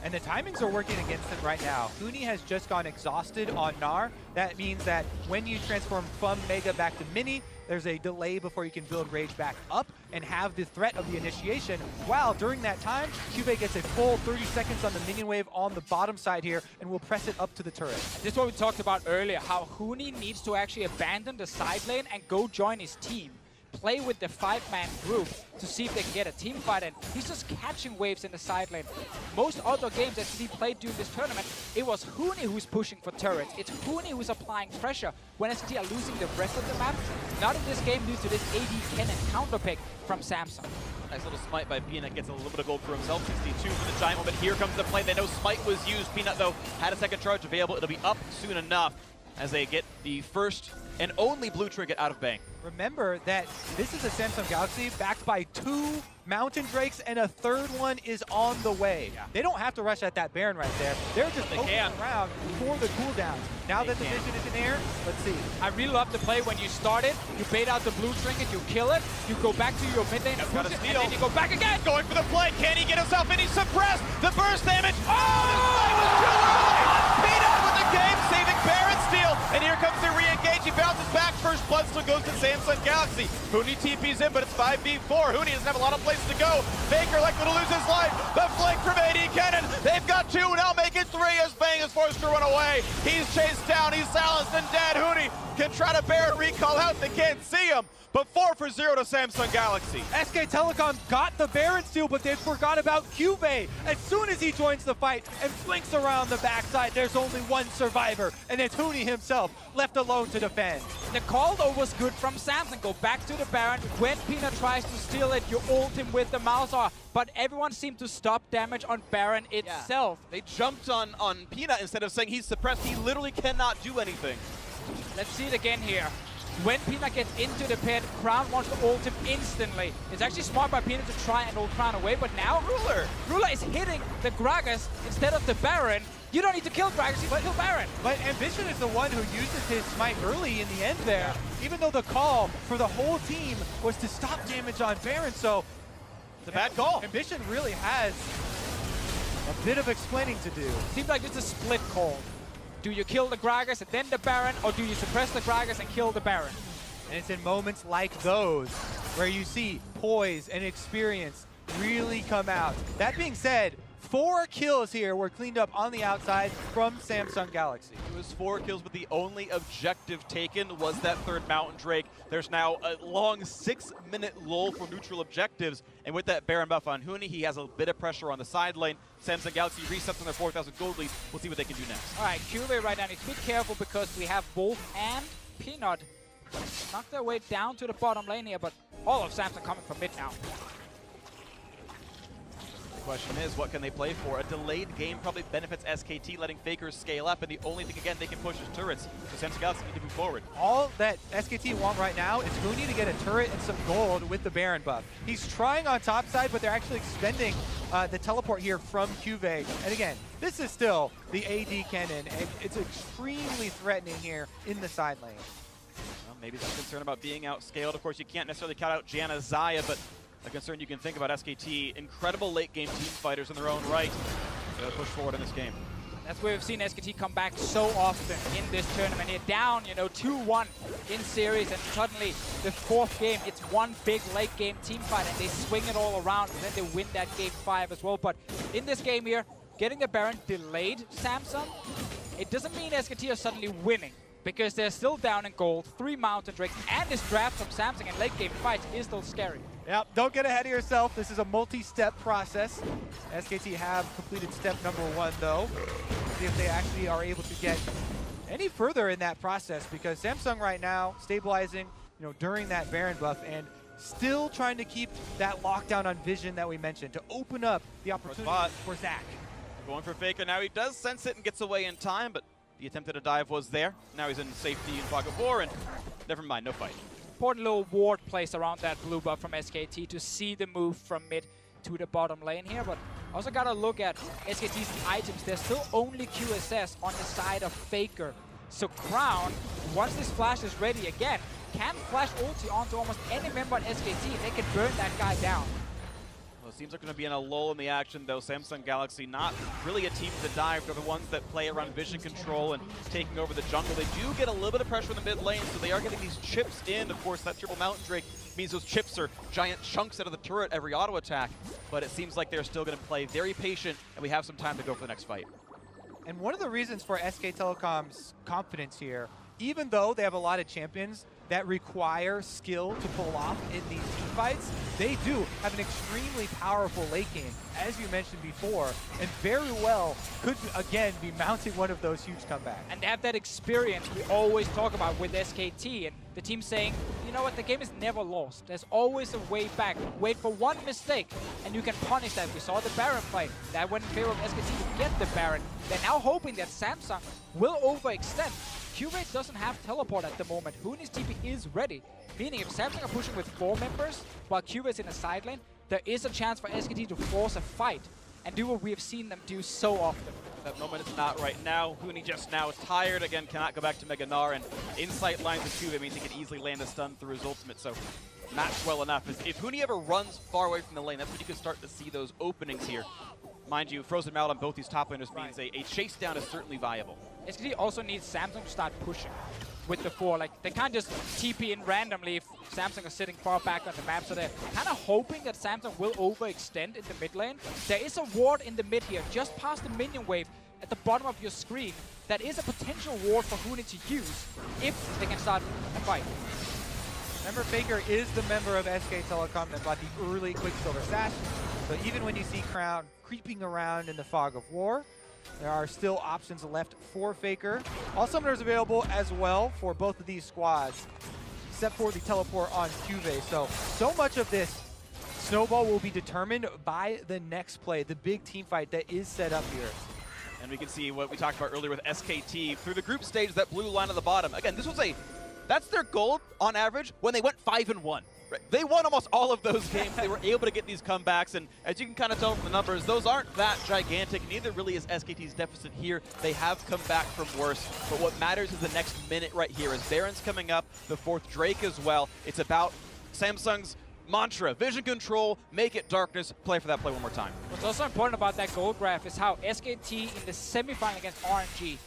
And the timings are working against him right now. Huni has just gone exhausted on Gnar. That means that when you transform from Mega back to Mini, there's a delay before you can build Rage back up and have the threat of the initiation. While during that time, Cube gets a full 30 seconds on the minion wave on the bottom side here and will press it up to the turret. This is what we talked about earlier, how Huni needs to actually abandon the side lane and go join his team. Play with the 5-man group to see if they can get a team fight, and he's just catching waves in the side lane. Most other games that he played during this tournament, it was Huni who's pushing for turrets. It's Huni who's applying pressure when SKT are losing the rest of the map. Not in this game due to this AD Cannon counter pick from Samsung. Nice little smite by Peanut, gets a little bit of gold for himself. 62 for the Giant, but here comes the play. They know smite was used. Peanut, though, had a second charge available. It'll be up soon enough as they get the first and only blue trinket out of Bang. Remember that this is a Samsung Galaxy backed by 2 Mountain Drakes and a 3rd one is on the way. Yeah. They don't have to rush at that Baron right there. They're just poking around for the cooldown. Now that the vision is in air, let's see. I really love the play when you start it, you bait out the blue trinket, you kill it, you go back to your mid lane, Got a push it, steal. and then you go back again! Going for the play, can he get himself in? He's suppressed! The burst damage! Oh! The play was too early! Peanut with the game, saving Baron steal! And here comes the re-engage, he bounces back, first blood still goes to Samsung Galaxy. Huni TP's in, but it's 5v4. Huni doesn't have a lot of places to go. Faker likely to lose his life. The flank from AD Cannon. They've got 2, now make it 3 as Bang is forced to run away. He's chased down, he's silenced and dead. Huni can try to Baron recall out, they can't see him. But 4 for 0 to Samsung Galaxy. SK Telecom got the Baron steal, but they forgot about Cube. As soon as he joins the fight and flinks around the backside, there's only one survivor, and it's Huni himself, left alone to defend. The call, though, was good from Samsung. Go back to the Baron. When Peanut tries to steal it, you ult him with the Malzahar. But everyone seemed to stop damage on Baron itself. They jumped on Peanut instead of saying he's suppressed. He literally cannot do anything. Let's see it again here. When Peanut gets into the pit, Crown wants to ult him instantly. It's actually smart by Peanut to try and ult Crown away, but now Ruler is hitting the Gragas instead of the Baron. You don't need to kill Gragas, you can kill Baron. But Ambition is the one who uses his smite early in the end there, even though the call for the whole team was to stop damage on Baron, so it's a bad call. Ambition really has a bit of explaining to do. Seems like it's a split call. Do you kill the Gragas and then the Baron, or do you suppress the Gragas and kill the Baron? And it's in moments like those where you see poise and experience really come out. That being said, 4 kills here were cleaned up on the outside from Samsung Galaxy. It was 4 kills, but the only objective taken was that third Mountain Drake. There's now a long 6-minute lull for neutral objectives, and with that Baron buff on Huni, he has a bit of pressure on the side lane. Samsung Galaxy resets on their 4,000 gold lead. We'll see what they can do next. All right, Cuvee right now needs to be careful because we have Wolf and Peanut knock their way down to the bottom lane here, but all of Samsung coming from mid now. The question is, what can they play for? A delayed game probably benefits SKT, letting Fakers scale up, and the only thing, again, they can push is turrets. So Samsung Galaxy need to move forward. All that SKT want right now is Huni to get a turret and some gold with the Baron buff. He's trying on top side, but they're actually expending the teleport here from Cuvee. And again, this is still the AD cannon, and it's extremely threatening here in the side lane. Well, maybe some concern about being outscaled. Of course, you can't necessarily count out Janna Xayah, but a concern you can think about SKT, incredible late game team fighters in their own right. They'll push forward in this game. That's where we've seen SKT come back so often in this tournament. They're down, 2-1 in series, and suddenly the 4th game, it's one big late game team fight, and they swing it all around, and then they win that game 5 as well. But in this game here, getting the Baron delayed Samsung, it doesn't mean SKT are suddenly winning, because they're still down in gold, 3 Mountain Drakes, and this draft from Samsung in late game fights is still scary. Yep, don't get ahead of yourself. This is a multi-step process. SKT have completed step number 1, though. See if they actually are able to get any further in that process, because Samsung right now stabilizing, during that Baron buff and still trying to keep that lockdown on vision that we mentioned to open up the opportunity for Zach. Going for Faker now. He does sense it and gets away in time, but the attempt at a dive was there. Now he's in safety in Fog of War, and never mind, no fight. Important little ward placed around that blue buff from SKT to see the move from mid to the bottom lane here, but also gotta look at SKT's items. There's still only QSS on the side of Faker. So Crown, once this flash is ready again, can flash ulti onto almost any member on SKT and they can burn that guy down. Well, it seems like we're going to be in a lull in the action, though. Samsung Galaxy not really a team to dive. They're the ones that play around vision control and taking over the jungle. They do get a little bit of pressure in the mid lane, so they are getting these chips in. Of course, that triple Mountain Drake means those chips are giant chunks out of the turret every auto attack, but it seems like they're still going to play very patient, and we have some time to go for the next fight. And one of the reasons for SK Telecom's confidence here, even though they have a lot of champions that require skill to pull off in these team fights, they do have an extremely powerful late game, as you mentioned before, and very well could, again, be mounting one of those huge comebacks. And they have that experience we always talk about with SKT, and the team saying, you know what, the game is never lost. There's always a way back. Wait for one mistake, and you can punish that. We saw the Baron play. That went in favor of SKT to get the Baron. They're now hoping that Samsung will overextend. Cuvee doesn't have teleport at the moment. Huni's TP is ready, meaning if Samsung are pushing with 4 members while Cuvee is in the side lane, there is a chance for SKT to force a fight and do what we have seen them do so often. That moment is not right now. Huni just now is tired. Again, cannot go back to Mega Gnar, and insight lines with Cuvee means he can easily land a stun through his ultimate, so matched well enough. If Huni ever runs far away from the lane, that's when you can start to see those openings here. Mind you, Frozen Mallet on both these top laners means a chase down is certainly viable. SKT also needs Samsung to start pushing with the 4. Like, they can't just TP in randomly if Samsung are sitting far back on the map, so they're kind of hoping that Samsung will overextend in the mid lane. There is a ward in the mid here, just past the minion wave at the bottom of your screen. That is a potential ward for Huni to use if they can start a fight. Remember, Faker is the member of SK Telecom that bought the early Quicksilver Sash. So even when you see Crown creeping around in the Fog of War, there are still options left for Faker. All summoners available as well for both of these squads, except for the teleport on Cuvee. So much of this snowball will be determined by the next play, the big team fight that is set up here. And we can see what we talked about earlier with SKT through the group stage, that blue line at the bottom. Again, this was that's their goal on average when they went 5-1. Right. They won almost all of those games. They were able to get these comebacks, and as you can kind of tell from the numbers, those aren't that gigantic. Neither really is SKT's deficit here. They have come back from worse, but what matters is the next minute right here. As Baron's coming up, the 4th Drake as well. It's about Samsung's mantra, vision control, make it darkness, play for that play one more time. What's also important about that gold graph is how SKT in the semifinal against RNG,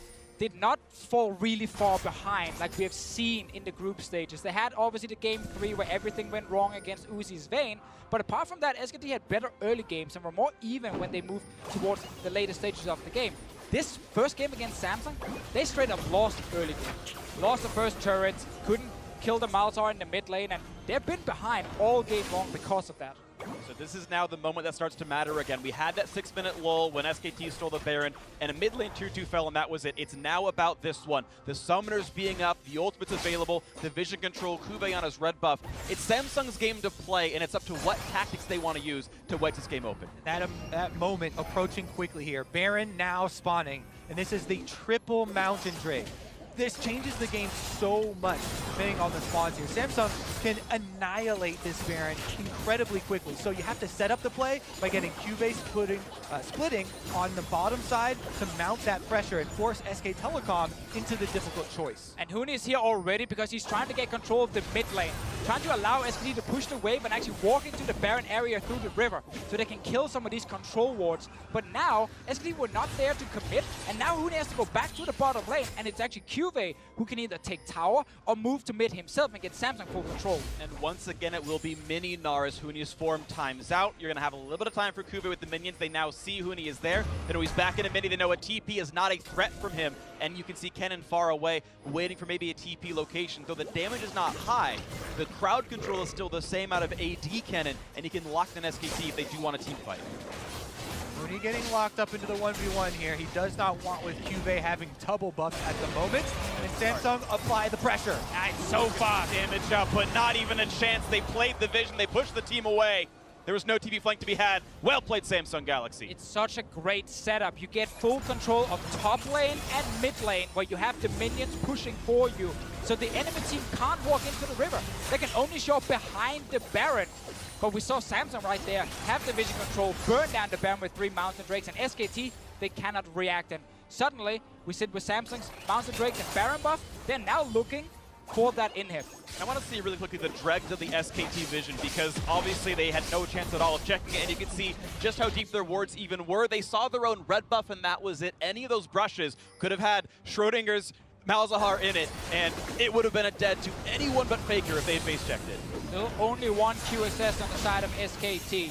did not fall really far behind like we have seen in the group stages. They had obviously the game 3 where everything went wrong against Uzi's Vayne, but apart from that, SKT had better early games and were more even when they moved towards the later stages of the game. This first game against Samsung, they straight up lost early game. Lost the first turrets, couldn't kill the Malzahar in the mid lane, and they've been behind all game long because of that. So this is now the moment that starts to matter again. We had that 6-minute lull when SKT stole the Baron, and a mid lane tier 2 fell, and that was it. It's now about this one. The summoners being up, the ultimates available, the vision control, Kube on his red buff. It's Samsung's game to play, and it's up to what tactics they want to use to wedge this game open. That moment approaching quickly here. Baron now spawning, and this is the triple Mountain Drake. This changes the game so much depending on the spawns here. Samsung can annihilate this Baron incredibly quickly. So you have to set up the play by getting Cubase splitting on the bottom side to mount that pressure and force SK Telecom into the difficult choice. And Huni is here already because he's trying to get control of the mid lane. Trying to allow SKT to push the wave and actually walk into the Baron area through the river so they can kill some of these control wards. But now, SKT were not there to commit, and now Huni has to go back to the bottom lane, and it's actually Cube who can either take tower or move to mid himself and get Samsung full control. And once again, it will be mini Nars. Huni's form times out. You're going to have a little bit of time for Kube with the minions. They now see Huni is there. They know he's back in a mini. They know a TP is not a threat from him. And you can see Kennen far away, waiting for maybe a TP location. Though the damage is not high, the crowd control is still the same out of AD Kennen, and he can lock in SKT if they do want a team fight. Huni getting locked up into the 1v1 here. He does not want with Cube having double buffs at the moment. And Samsung apply the pressure. It's so fast. Damage up, but not even a chance. They played the vision. They pushed the team away. There was no TP flank to be had. Well played, Samsung Galaxy. It's such a great setup. You get full control of top lane and mid lane where you have the minions pushing for you. So the enemy team can't walk into the river. They can only show up behind the Baron. But we saw Samsung right there have the vision control, burn down the Baron with 3 Mountain Drakes, and SKT, they cannot react. And suddenly, we sit with Samsung's Mountain Drake and Baron buff. They're now looking for that inhib. I want to see really quickly the dregs of the SKT vision, because obviously they had no chance at all of checking it, and you can see just how deep their wards even were. They saw their own red buff, and that was it. Any of those brushes could have had Schrodinger's Malzahar in it, and it would have been a dead to anyone but Faker if they had base checked it. Still only one QSS on the side of SKT.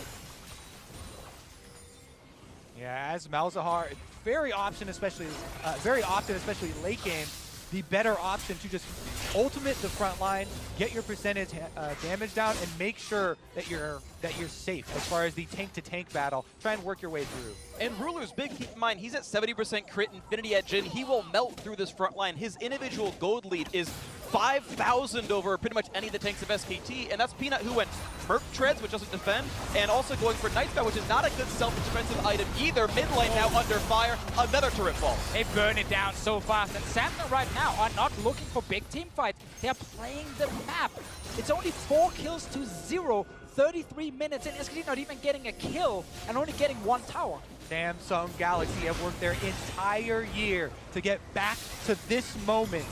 Yeah, as Malzahar, very often, especially late game, the better option to just ultimate the front line, get your percentage damage down, and make sure that you're safe as far as the tank-to-tank battle. Try and work your way through. And Ruler's big, keep in mind, he's at 70% crit Infinity Edge, and he will melt through this front line. His individual gold lead is 5,000 over pretty much any of the tanks of SKT, and that's Peanut, who went Merc Treads, which doesn't defend, and also going for Night Sky, which is not a good self-defensive item either. Mid lane now under fire, another turret fall. They burn it down so fast, and Samsung right now are not looking for big team fights. They're playing the map. It's only 4 kills to 0, 33 minutes, and SKT not even getting a kill, and only getting 1 tower. Samsung Galaxy have worked their entire year to get back to this moment.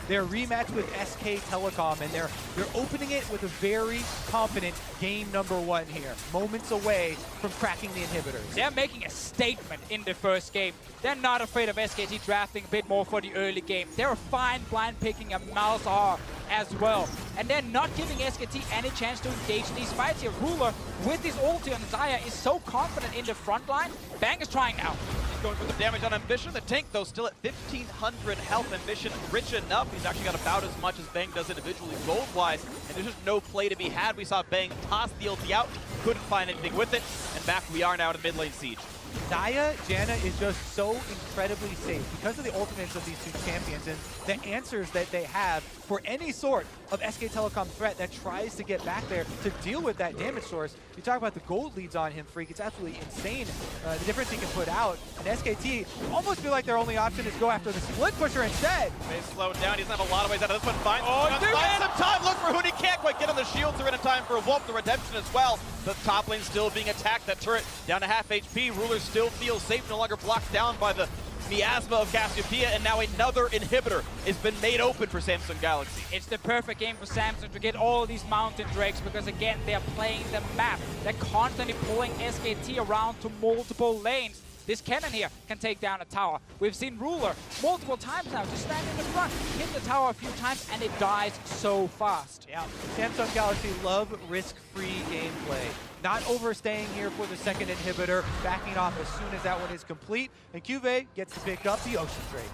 Their rematch with SK Telecom, and they're opening it with a very confident game number 1 here. Moments away from cracking the inhibitors. They're making a statement in the first game. They're not afraid of SKT drafting a bit more for the early game. They're fine blind picking a Malzahar as well. And they're not giving SKT any chance to engage these fights here. Ruler, with his ulti on Zaya, is so confident in the front line. Bang is trying now. Going for the damage on Ambition. The tank, though, still at 1,500 health. Ambition rich enough. He's actually got about as much as Bang does individually gold-wise, and there's just no play to be had. We saw Bang toss the ulti out, couldn't find anything with it, and back we are now in mid-lane siege. Zaya, Janna is just so incredibly safe because of the ultimates of these 2 champions and the answers that they have for any sort of SK Telecom threat that tries to get back there to deal with that damage source. You talk about the gold leads on him, Freak. It's absolutely insane, the difference he can put out. And SKT almost feel like their only option is go after the split pusher instead. They slowed down. He doesn't have a lot of ways out of this one. Finds it! some time. Look for Huni. Can't quite get him. The shields are in time for Wolf, the redemption as well. The top lane still being attacked. That turret down to half HP. Ruler still feels safe, no longer blocked down by the miasma of Cassiopeia, and now another inhibitor has been made open for Samsung Galaxy. It's the perfect game for Samsung to get all these Mountain Drakes because, again, they're playing the map. They're constantly pulling SKT around to multiple lanes. This cannon here can take down a tower. We've seen Ruler multiple times now just stand in the front, hit the tower a few times, and it dies so fast. Yeah, Samsung Galaxy love risk-free gameplay. Not overstaying here for the second inhibitor, backing off as soon as that one is complete, and Cuvée gets to pick up the Ocean Drake.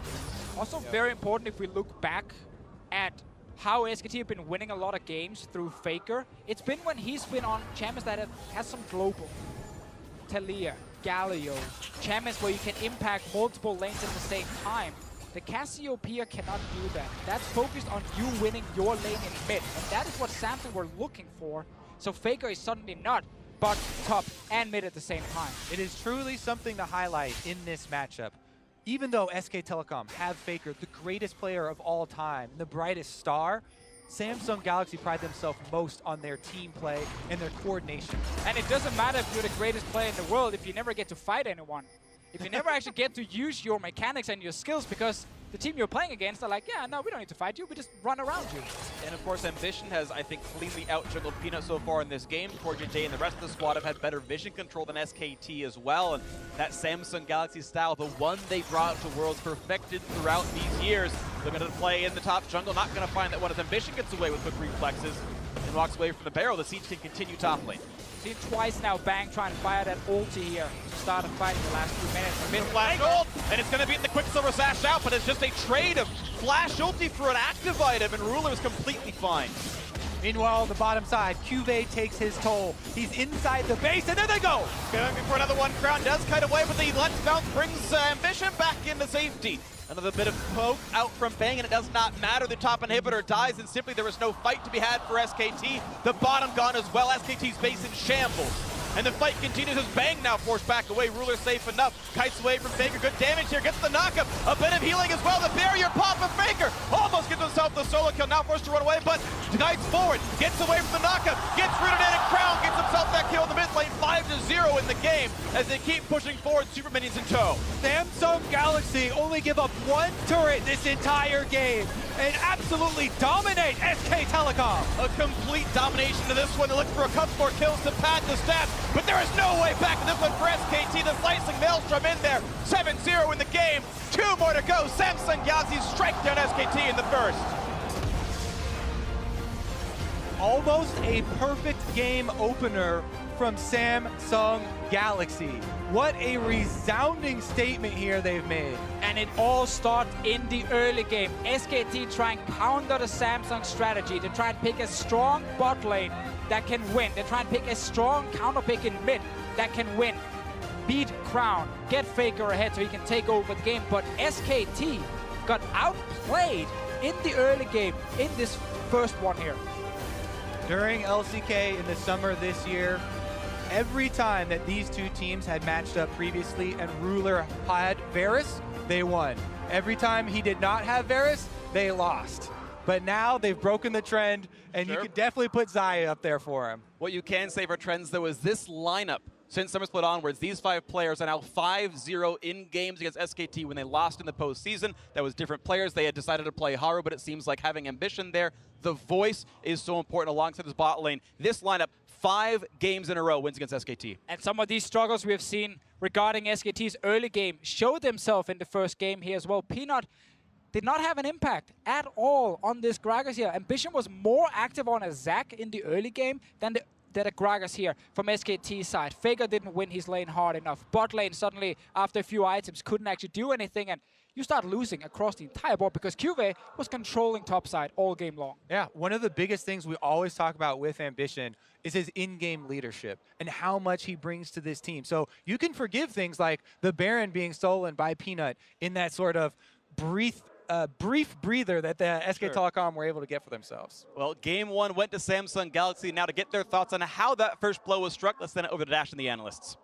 Also very important if we look back at how SKT have been winning a lot of games through Faker. It's been when he's been on champions that has some global. Talia, Galio, champions where you can impact multiple lanes at the same time. The Cassiopeia cannot do that. That's focused on you winning your lane in mid, and that is what Samsung were looking for. So Faker is suddenly not bot, top, and mid at the same time. It is truly something to highlight in this matchup. Even though SK Telecom have Faker, the greatest player of all time, the brightest star, Samsung Galaxy pride themselves most on their team play and their coordination. And it doesn't matter if you're the greatest player in the world if you never get to fight anyone. If you never actually get to use your mechanics and your skills, because the team you're playing against are like, yeah, no, we don't need to fight you, we just run around you. And of course, Ambition has, I think, cleanly out-juggled Peanut so far in this game. Torja J and the rest of the squad have had better vision control than SKT as well. And that Samsung Galaxy style, the one they brought to Worlds, perfected throughout these years. They're going to play in the top jungle, not going to find that one as Ambition gets away with quick reflexes and walks away from the barrel. The Siege can continue top lane. Seen twice now Bang trying to fire that ulti here to start a fight in the last few minutes. Mid flash ult, and it's going to beat the Quicksilver Sash out, but it's just a trade of flash ulti for an active item, and Ruler is completely fine. Meanwhile, the bottom side, Cuvée takes his toll. He's inside the base, and there they go! Going for another one. Crown does kite away, but the Let's Bounce brings Ambition back into safety. Another bit of poke out from Bang, and it does not matter. The top inhibitor dies, and simply there is no fight to be had for SKT. The bottom gone as well. SKT's base in shambles. And the fight continues as Bang now forced back away. Ruler safe enough. Kites away from Faker. Good damage here. Gets the knockup. A bit of healing as well. The barrier pop of Faker. Almost gets himself the solo kill. Now forced to run away, but kites forward. Gets away from the knockup. Gets rooted in, and Crown gets himself that kill in the mid lane. 5-0 in the game as they keep pushing forward, super minions in tow. Samsung Galaxy only give up one turret this entire game and absolutely dominate SK Telecom. A complete domination to this one. They look for a couple more kills to pad the stats, but there is no way back in this one for SKT. The slicing maelstrom in there. 7-0 in the game. 2 more to go. Samsung Galaxy strike down SKT in the first. Almost a perfect game opener from Samsung Galaxy. What a resounding statement here they've made. And it all starts in the early game. SKT try and counter the Samsung strategy. They try and pick a strong bot lane that can win. They try and pick a strong counter pick in mid that can win. Beat Crown, get Faker ahead so he can take over the game. But SKT got outplayed in the early game in this first one here. During LCK in the summer this year, every time that these two teams had matched up previously and Ruler had Varus, they won. Every time he did not have Varus, they lost. But now they've broken the trend, and you could definitely put Xayah up there for him. What you can say for trends, though, is this lineup, since Summer Split onwards, these 5 players are now 5-0 in games against SKT when they lost in the postseason. That was different players. They had decided to play Haru, but it seems like having Ambition there, the voice is so important alongside his bot lane. This lineup, 5 games in a row, wins against SKT. And some of these struggles we have seen regarding SKT's early game showed themselves in the first game here as well. Peanut did not have an impact at all on this Gragas here. Ambition was more active on a Zac in the early game than the Gragas here from SKT's side. Faker didn't win his lane hard enough. Bot lane suddenly, after a few items, couldn't actually do anything, and you start losing across the entire board because Cuvée was controlling top side all game long. Yeah, one of the biggest things we always talk about with Ambition is his in-game leadership and how much he brings to this team. So you can forgive things like the Baron being stolen by Peanut in that sort of brief breather that the SK Telecom were able to get for themselves. Well, game 1 went to Samsung Galaxy. Now to get their thoughts on how that first blow was struck, let's send it over to Dash and the analysts.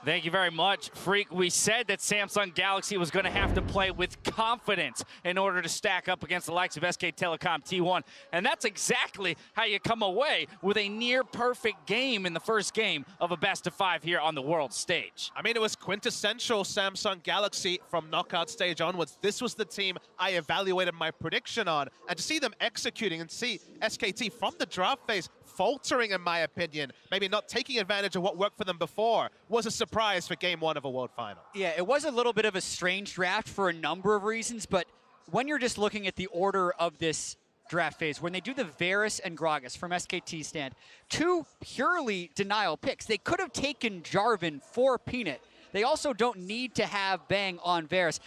Thank you very much, Freak. We said that Samsung Galaxy was going to have to play with confidence in order to stack up against the likes of SK Telecom T1. And that's exactly how you come away with a near-perfect game in the first game of a best-of-5 here on the world stage. I mean, it was quintessential Samsung Galaxy from knockout stage onwards. This was the team I evaluated my prediction on. And to see them executing and see SKT from the draft phase faltering, in my opinion, maybe not taking advantage of what worked for them before, was a surprise surprise for game 1 of a World Final. Yeah, it was a little bit of a strange draft for a number of reasons, but when you're just looking at the order of this draft phase, when they do the Varus and Gragas from SKT stand, 2 purely denial picks. They could have taken Jarvan for Peanut. They also don't need to have Bang on Varus.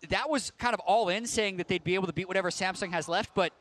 That was kind of all in, saying that they'd be able to beat whatever Samsung has left, but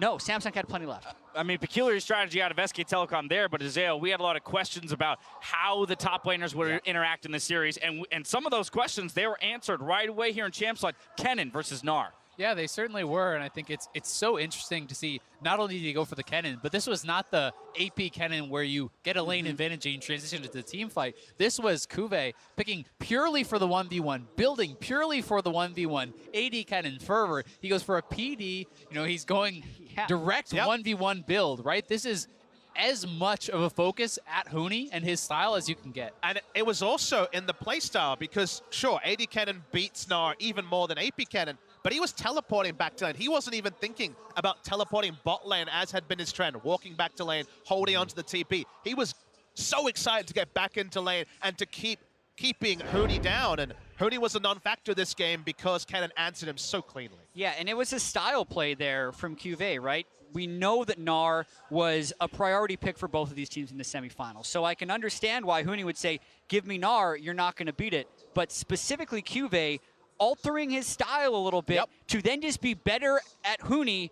no, Samsung had plenty left. I mean, peculiar strategy out of SK Telecom there, but Azeo, we had a lot of questions about how the top laners would interact in the series, and some of those questions, they were answered right away here in Champs, like Kennen versus Gnar. Yeah, they certainly were, and I think it's so interesting to see not only did he go for the Kennen, but this was not the AP Kennen where you get a lane advantage and you transition to the team fight. This was Kuve picking purely for the 1v1, building purely for the 1v1, AD Kennen Fervor. He goes for a PD, he's going direct 1v1 build, right? This is as much of a focus at Huni and his style as you can get. And it was also in the playstyle because, sure, AD Kennen beats Gnar even more than AP Kennen, but he was teleporting back to lane. He wasn't even thinking about teleporting bot lane as had been his trend, walking back to lane, holding onto the TP. He was so excited to get back into lane and to keeping Huni down. And Huni was a non-factor this game because Kennen answered him so cleanly. Yeah, and it was a style play there from QV, right? We know that Gnar was a priority pick for both of these teams in the semifinals. So I can understand why Huni would say, give me Gnar, you're not going to beat it. But specifically QV, altering his style a little bit to then just be better at Huni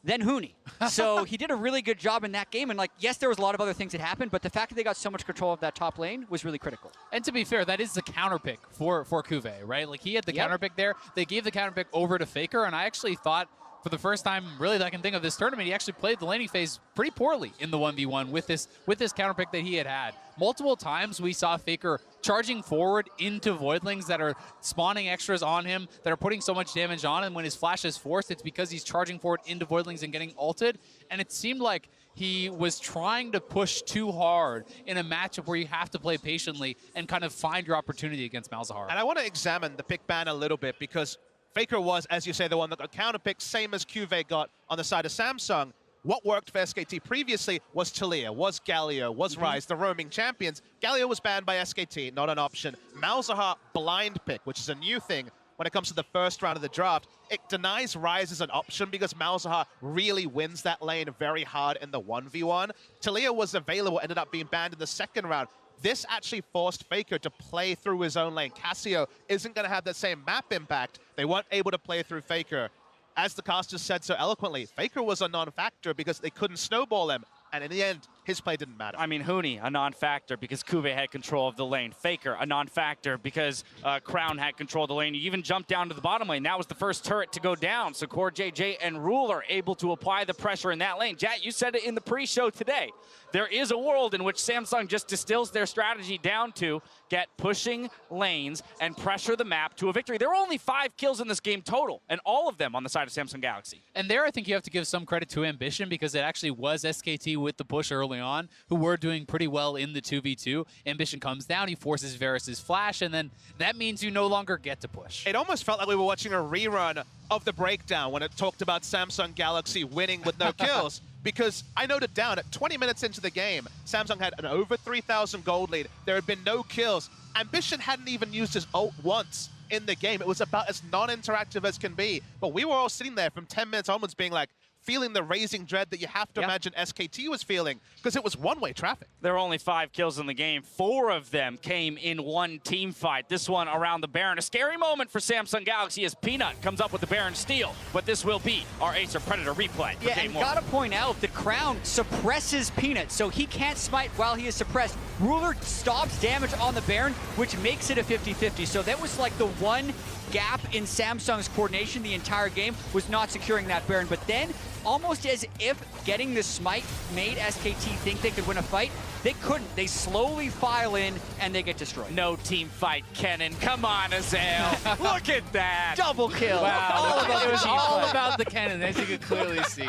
than Huni. So he did a really good job in that game. And, yes, there was a lot of other things that happened, but the fact that they got so much control of that top lane was really critical. And to be fair, that is the counter pick for Kuve, right? He had the counter pick there. They gave the counter pick over to Faker, and I actually thought for the first time really that I can think of this tournament, he actually played the laning phase pretty poorly in the 1v1 with this counter pick that he had. Multiple times we saw Faker charging forward into Voidlings that are spawning extras on him, that are putting so much damage on him. When his flash is forced, it's because he's charging forward into Voidlings and getting ulted. And it seemed like he was trying to push too hard in a matchup where you have to play patiently and kind of find your opportunity against Malzahar. And I want to examine the pick ban a little bit because Faker was, as you say, the one that got counterpicked, same as QV got on the side of Samsung. What worked for SKT previously was Talia, was Galio, was Ryze, the roaming champions. Galio was banned by SKT, not an option. Malzahar blind pick, which is a new thing when it comes to the first round of the draft. It denies Ryze as an option because Malzahar really wins that lane very hard in the 1v1. Talia was available, ended up being banned in the second round. This actually forced Faker to play through his own lane. Cassio isn't going to have that same map impact. They weren't able to play through Faker. As the casters said so eloquently, Faker was a non-factor because they couldn't snowball him. And in the end, his play didn't matter. I mean, Huni, a non-factor because Kuve had control of the lane. Faker, a non-factor because Crown had control of the lane. You even jumped down to the bottom lane. That was the first turret to go down. So Core JJ and Rule are able to apply the pressure in that lane. Jat, you said it in the pre-show today. There is a world in which Samsung just distills their strategy down to get pushing lanes and pressure the map to a victory. There were only 5 kills in this game total, and all of them on the side of Samsung Galaxy. And there I think you have to give some credit to Ambition because it actually was SKT with the push early on who were doing pretty well in the 2v2. Ambition comes down, he forces Varus' flash, and then that means you no longer get to push. It almost felt like we were watching a rerun of the breakdown when it talked about Samsung Galaxy winning with no kills. Because I noted down at 20 minutes into the game, Samsung had an over 3,000 gold lead. There had been no kills. Ambition hadn't even used his ult once in the game. It was about as non-interactive as can be. But we were all sitting there from 10 minutes onwards being like, feeling the raising dread that you have to imagine SKT was feeling because it was one-way traffic. There were only 5 kills in the game. 4 of them came in one team fight. This one around the Baron. A scary moment for Samsung Galaxy as Peanut comes up with the Baron steal. But this will be our Acer Predator replay for game 1. Gotta point out that Crown suppresses Peanut, so he can't smite while he is suppressed. Ruler stops damage on the Baron, which makes it a 50-50. So that was like the one gap in Samsung's coordination the entire game was not securing that Baron. But then, almost as if getting the smite made SKT think they could win a fight, they couldn't. They slowly file in and they get destroyed. No team fight, Kennen. Come on, Azael. Look at that. Double kill. Wow. It was all about the Kennen, as you could clearly see.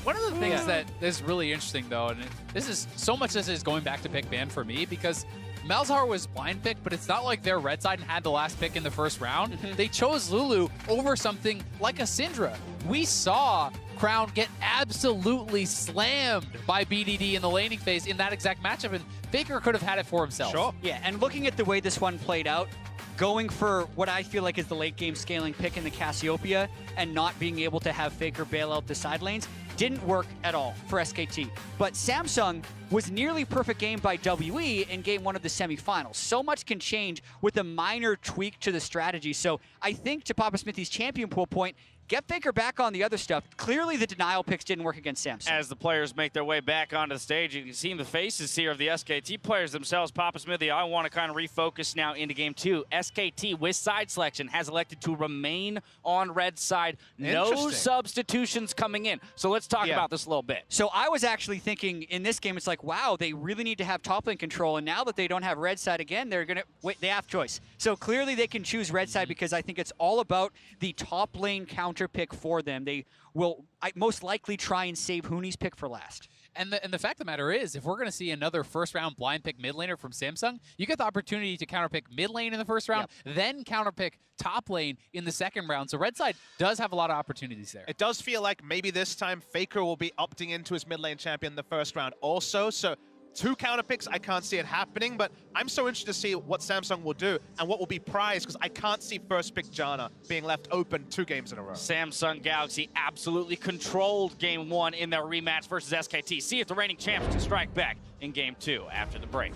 One of the things that is really interesting, though, and this is so much this is going back to pick ban for me, because Malzahar was blind picked, but it's not like their red side had the last pick in the first round. They chose Lulu over something like a Syndra. We saw Crown get absolutely slammed by BDD in the laning phase in that exact matchup, and Faker could have had it for himself. Sure. Yeah, and looking at the way this one played out, going for what I feel like is the late game scaling pick in the Cassiopeia and not being able to have Faker bail out the side lanes didn't work at all for SKT. But Samsung was nearly perfect game by WE in game 1 of the semifinals. So much can change with a minor tweak to the strategy. So I think to Papa Smithy's champion pool point, get Faker back on the other stuff. Clearly the denial picks didn't work against Samsung. As the players make their way back onto the stage, you can see the faces here of the SKT players themselves. Papa Smithy, I want to kind of refocus now into game 2. SKT, with side selection, has elected to remain on red side. No substitutions coming in. So let's talk about this a little bit. So I was actually thinking in this game, it's like, wow, they really need to have top lane control. And now that they don't have red side again, they're going to wait. They have choice. So clearly they can choose red side because I think it's all about the top lane counter pick for them. They will most likely try and save Hooney's pick for last. And the fact of the matter is, if we're going to see another first-round blind pick mid laner from Samsung, you get the opportunity to counterpick mid lane in the first round, then counterpick top lane in the second round. So red side does have a lot of opportunities there. It does feel like maybe this time Faker will be opting into his mid lane champion in the first round also. So 2 counter picks, I can't see it happening, but I'm so interested to see what Samsung will do and what will be prized, because I can't see first pick Janna being left open 2 games in a row. Samsung Galaxy absolutely controlled game 1 in their rematch versus SKT. See if the reigning champs can strike back in game 2 after the break.